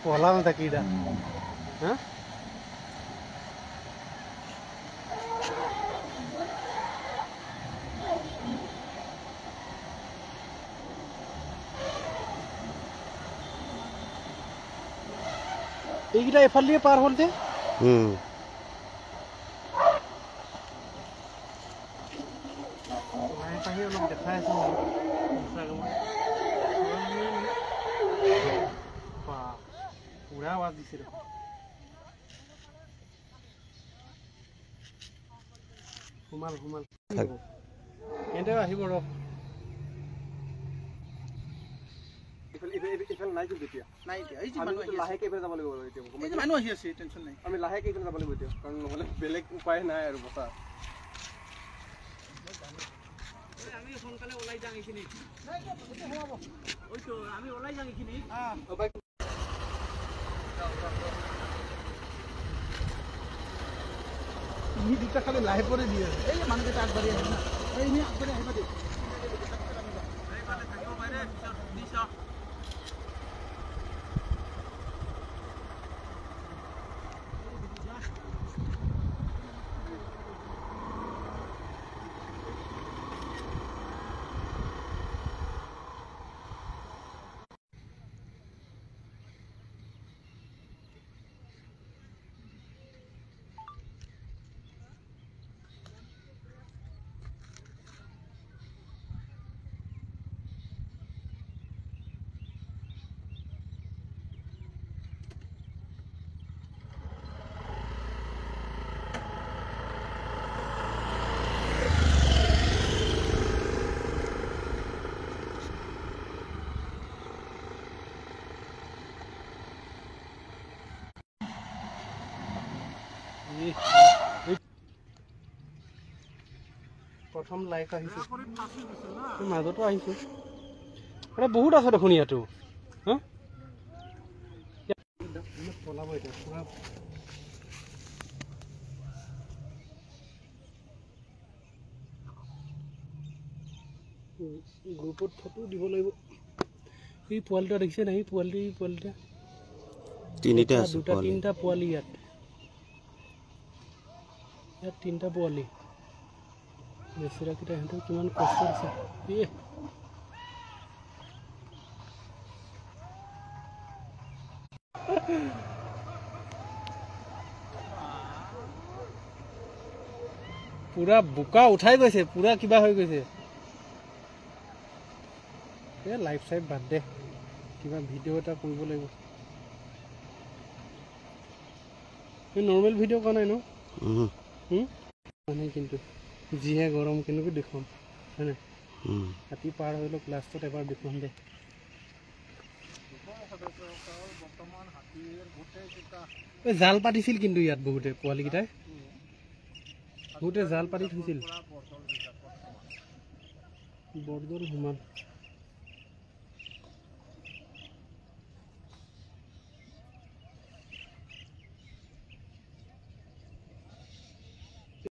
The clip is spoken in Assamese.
পলা না থাকি এটা হ্যাঁ এইটা এফাল দিয়ে পার হল যে দেখা আছে পুরা আওয়াজ দিছে হুমাল হুমাল এতে আহিব ৰ ইফাল নাই কিন্তু এতিয়া নাই এতিয়া এই যে মানুহ লাহেকে এফালে যাব লাগিব এতিয়া এই যে মানুহ আহি আছে টেনচন নাই আমি লাহেকে এফালে যাব লাগিব এতিয়া কাৰণ নহলে বেলেগ উপায় নাই আৰু বতা আমি সোনকালে ওলাই যাম এইখিনি নাই এটা হব ওই তো আমি ওলাই যাম এইখিনি ও ভাই নি দুটা খালি লাহে পরে দিয়ে এই মানুষটা আগবাড়ি আছে না এই নি আগবাড়ি আহিবা দে এই মানে থাকিব বাইরে নিছা প্ৰথম লাইক আহিছে মাজতো আহিছে এটা বহুত আছে দেখোন ইয়াতো হ্যাঁ পলাব এটা পুৰা গ্ৰুপত ফটো দিব লাগিব এই পোৱালিটা দেখিছে নাই পোৱালিটা তিনিটা আছে দুটা তিনিটা পোৱালি ইয়াত তিনিটা পোৱালি বেচেৰা কিটা হেঁতৰ কিমান কষ্ট আছে পুৰা বোকা উঠাই গৈছে পুৰা কিবা হৈ গৈছে লাইফ চাইফ বাদ দে কিবা ভিডিঅ' এটা কৰিব লাগিব নৰ্মেল ভিডিঅ' কৰা নাই ন মানে কিন্তু যিহে গৰম কেনেকৈ দেখুৱাম হয় নাই ৰাতি পাৰ হৈ লওক লাষ্টত এবাৰ দেখুৱাম দে জাল পাতিছিল কিন্তু ইয়াত বহুতে পোৱালিকেইটাই বহুতে জাল পাতি থৈছিল বৰদল হুমাল